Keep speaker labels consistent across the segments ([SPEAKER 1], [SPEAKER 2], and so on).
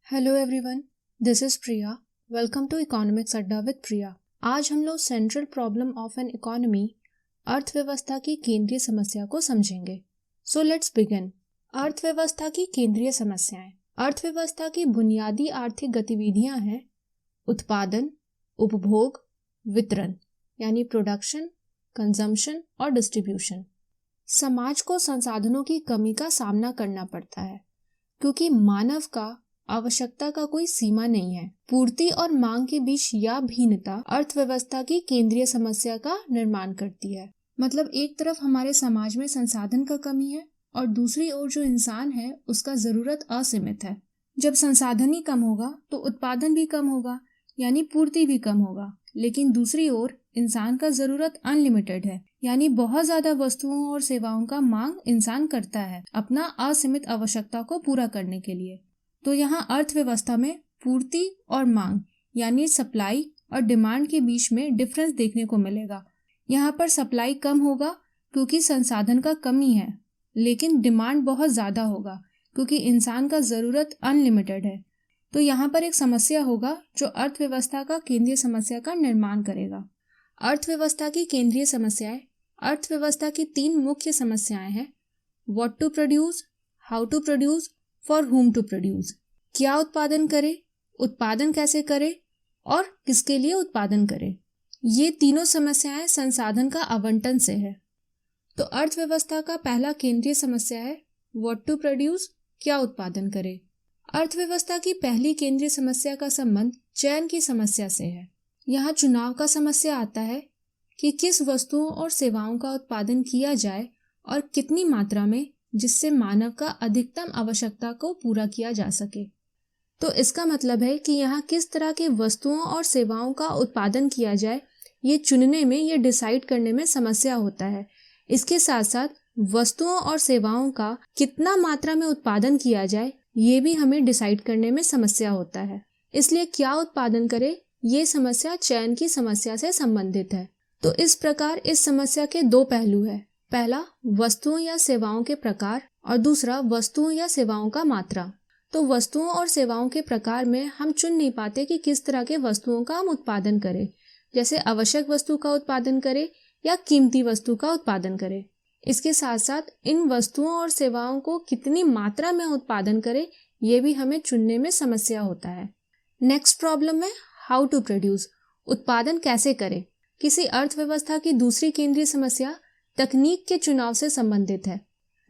[SPEAKER 1] Hello everyone, this is Priya. Welcome to economics Adda with Priya. आज हम लोग central problem of an economy, अर्थव्यवस्था की केंद्रीय समस्या को समझेंगे। So let's begin. अर्थव्यवस्था की केंद्रीय समस्याएं। अर्थव्यवस्था की बुनियादी आर्थिक गतिविधियां हैं उत्पादन, उपभोग, वितरण यानी प्रोडक्शन, कंजम्पशन और डिस्ट्रीब्यूशन। समाज को संसाधनों की कमी का सामना करना पड़ता है क्योंकि मानव का आवश्यकता का कोई सीमा नहीं है। पूर्ति और मांग के बीच यह भिन्नता अर्थव्यवस्था की केंद्रीय समस्या का निर्माण करती है। मतलब एक तरफ हमारे समाज में संसाधन का कमी है और दूसरी ओर जो इंसान है उसका जरूरत असीमित है। जब संसाधन ही कम होगा तो उत्पादन भी कम होगा यानी पूर्ति भी कम होगा, लेकिन दूसरी ओर इंसान का जरूरत अनलिमिटेड है यानी बहुत ज्यादा वस्तुओं और सेवाओं का मांग इंसान करता है अपना असीमित आवश्यकता को पूरा करने के लिए। तो यहाँ अर्थव्यवस्था में पूर्ति और मांग यानी सप्लाई और डिमांड के बीच में डिफरेंस देखने को मिलेगा। यहाँ पर सप्लाई कम होगा क्योंकि संसाधन का कमी है, लेकिन डिमांड बहुत ज़्यादा होगा क्योंकि इंसान का ज़रूरत अनलिमिटेड है। तो यहाँ पर एक समस्या होगा जो अर्थव्यवस्था का केंद्रीय समस्या का निर्माण करेगा। अर्थव्यवस्था की केंद्रीय समस्याएं। अर्थव्यवस्था की 3 मुख्य समस्याएं हैं: what to produce, how to produce, for whom to produce. क्या उत्पादन करे, उत्पादन कैसे करे और किसके लिए उत्पादन करे। ये तीनों समस्याएं संसाधन का आवंटन से है। तो अर्थव्यवस्था का पहला केंद्रीय समस्या है व्हाट टू प्रोड्यूस, क्या उत्पादन करे। अर्थव्यवस्था की पहली केंद्रीय समस्या का संबंध चयन की समस्या से है। यहाँ चुनाव का समस्या आता है कि किस वस्तुओं और सेवाओं का उत्पादन किया जाए और कितनी मात्रा में, जिससे मानव का अधिकतम आवश्यकता को पूरा किया जा सके। तो इसका मतलब है कि यहाँ किस तरह के वस्तुओं और सेवाओं का उत्पादन किया जाए ये चुनने में, ये डिसाइड करने में समस्या होता है। इसके साथ साथ वस्तुओं और सेवाओं का कितना मात्रा में उत्पादन किया जाए ये भी हमें डिसाइड करने में समस्या होता है। इसलिए क्या उत्पादन करे ये समस्या चयन की समस्या से संबंधित है। तो इस प्रकार इस समस्या के 2 पहलू है। पहला वस्तुओं या सेवाओं के प्रकार और दूसरा वस्तुओं या सेवाओं का मात्रा। तो वस्तुओं और सेवाओं के प्रकार में हम चुन नहीं पाते कि किस तरह के वस्तुओं का हम उत्पादन करें, जैसे आवश्यक वस्तु का उत्पादन करें या कीमती वस्तु का उत्पादन करें। इसके साथ साथ इन वस्तुओं और सेवाओं को कितनी मात्रा में उत्पादन करें ये भी हमें चुनने में समस्या होता है। नेक्स्ट प्रॉब्लम है हाउ टू प्रोड्यूस, उत्पादन कैसे करें। किसी अर्थव्यवस्था की दूसरी केंद्रीय समस्या तकनीक के चुनाव से संबंधित है।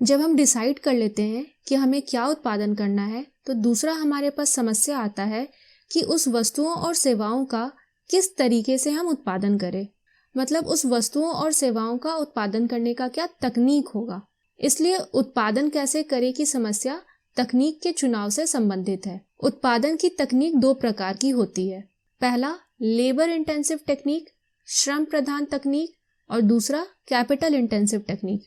[SPEAKER 1] जब हम डिसाइड कर लेते हैं कि हमें क्या उत्पादन करना है तो दूसरा हमारे पास समस्या आता है कि उस वस्तुओं और सेवाओं का किस तरीके से हम उत्पादन करें। मतलब उस वस्तुओं और सेवाओं का उत्पादन करने का क्या तकनीक होगा। इसलिए उत्पादन कैसे करें की समस्या तकनीक के चुनाव से संबंधित है। उत्पादन की तकनीक 2 प्रकार की होती है। पहला लेबर इंटेंसिव टेक्निक, श्रम प्रधान तकनीक, और दूसरा कैपिटल इंटेंसिव टेक्निक,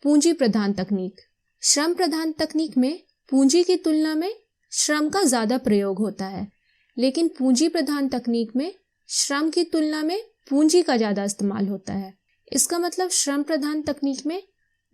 [SPEAKER 1] पूंजी प्रधान तकनीक। श्रम प्रधान तकनीक में पूंजी की तुलना में श्रम का ज्यादा प्रयोग होता है, लेकिन पूंजी प्रधान तकनीक में श्रम की तुलना में पूंजी का ज्यादा इस्तेमाल होता है। इसका मतलब श्रम प्रधान तकनीक में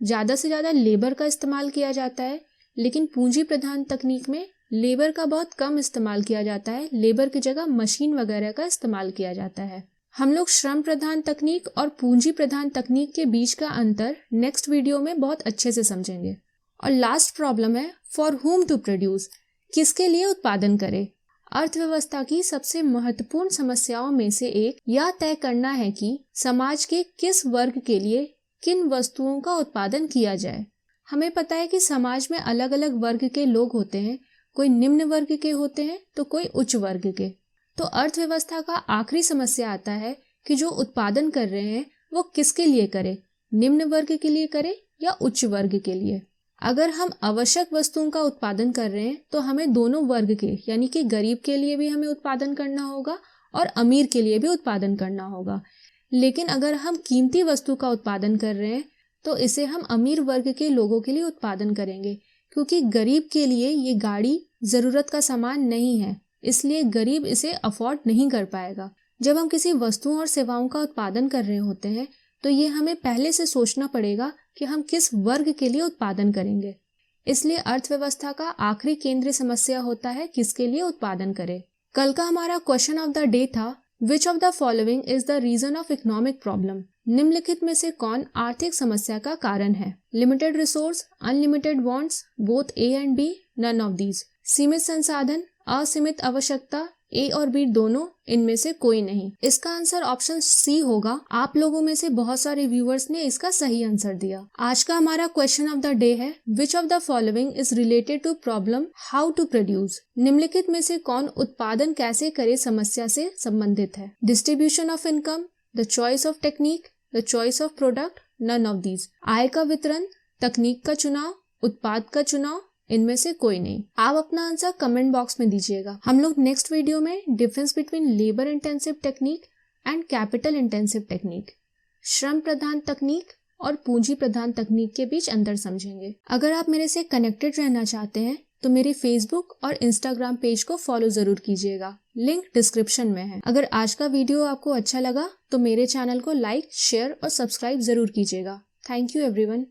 [SPEAKER 1] ज्यादा से ज्यादा लेबर का इस्तेमाल किया जाता है, लेकिन पूंजी प्रधान तकनीक में लेबर का बहुत कम इस्तेमाल किया जाता है। लेबर की जगह मशीन वगैरह का इस्तेमाल किया जाता है। हम लोग श्रम प्रधान तकनीक और पूंजी प्रधान तकनीक के बीच का अंतर नेक्स्ट वीडियो में बहुत अच्छे से समझेंगे। और लास्ट प्रॉब्लम है फॉर whom टू प्रोड्यूस, किसके लिए उत्पादन करें। अर्थव्यवस्था की सबसे महत्वपूर्ण समस्याओं में से एक यह तय करना है कि समाज के किस वर्ग के लिए किन वस्तुओं का उत्पादन किया जाए। हमें पता है कि समाज में अलग अलग वर्ग के लोग होते हैं, कोई निम्न वर्ग के होते हैं तो कोई उच्च वर्ग के। तो अर्थव्यवस्था का आखिरी समस्या आता है कि जो उत्पादन कर रहे हैं वो किसके लिए करें, निम्न वर्ग के लिए करें या उच्च वर्ग के लिए। अगर हम आवश्यक वस्तुओं का उत्पादन कर रहे हैं तो हमें दोनों वर्ग के यानी कि गरीब के लिए भी हमें उत्पादन करना होगा और अमीर के लिए भी उत्पादन करना होगा। लेकिन अगर हम कीमती वस्तु का उत्पादन कर रहे हैं तो इसे हम अमीर वर्ग के लोगों के लिए उत्पादन करेंगे, क्योंकि गरीब के लिए ये गाड़ी जरूरत का सामान नहीं है, इसलिए गरीब इसे अफोर्ड नहीं कर पाएगा। जब हम किसी वस्तुओं और सेवाओं का उत्पादन कर रहे होते हैं तो ये हमें पहले से सोचना पड़ेगा कि हम किस वर्ग के लिए उत्पादन करेंगे। इसलिए अर्थव्यवस्था का आखिरी केंद्रीय समस्या होता है किसके लिए उत्पादन करे। कल का हमारा क्वेश्चन ऑफ द डे था, which of the following is the reason of economic problem. निम्नलिखित में से कौन आर्थिक समस्या का कारण है। Limited resource, unlimited wants, both A and B, none of these. सीमित संसाधन, असीमित आवश्यकता, ए और बी दोनों, इनमें से कोई नहीं। इसका आंसर ऑप्शन सी होगा। आप लोगों में से बहुत सारे व्यूअर्स ने इसका सही आंसर दिया। आज का हमारा क्वेश्चन ऑफ द डे है, which of the following is related to problem how to produce. निम्नलिखित में से कौन उत्पादन कैसे करे समस्या से संबंधित है। Distribution of income, the choice of technique, the choice of product, none of these. आय का वितरण, तकनीक का चुनाव, उत्पाद का चुनाव, इनमें से कोई नहीं। आप अपना आंसर कमेंट बॉक्स में दीजिएगा। हम लोग नेक्स्ट वीडियो में difference between labour intensive technique and capital intensive technique, श्रम प्रधान तकनीक और पूंजी प्रधान तकनीक के बीच अंतर समझेंगे। अगर आप मेरे से कनेक्टेड रहना चाहते हैं तो मेरे फेसबुक और इंस्टाग्राम पेज को फॉलो जरूर कीजिएगा, लिंक डिस्क्रिप्शन में है। अगर आज का वीडियो आपको अच्छा लगा तो मेरे चैनल को लाइक, शेयर और सब्सक्राइब जरूर कीजिएगा। Thank you everyone.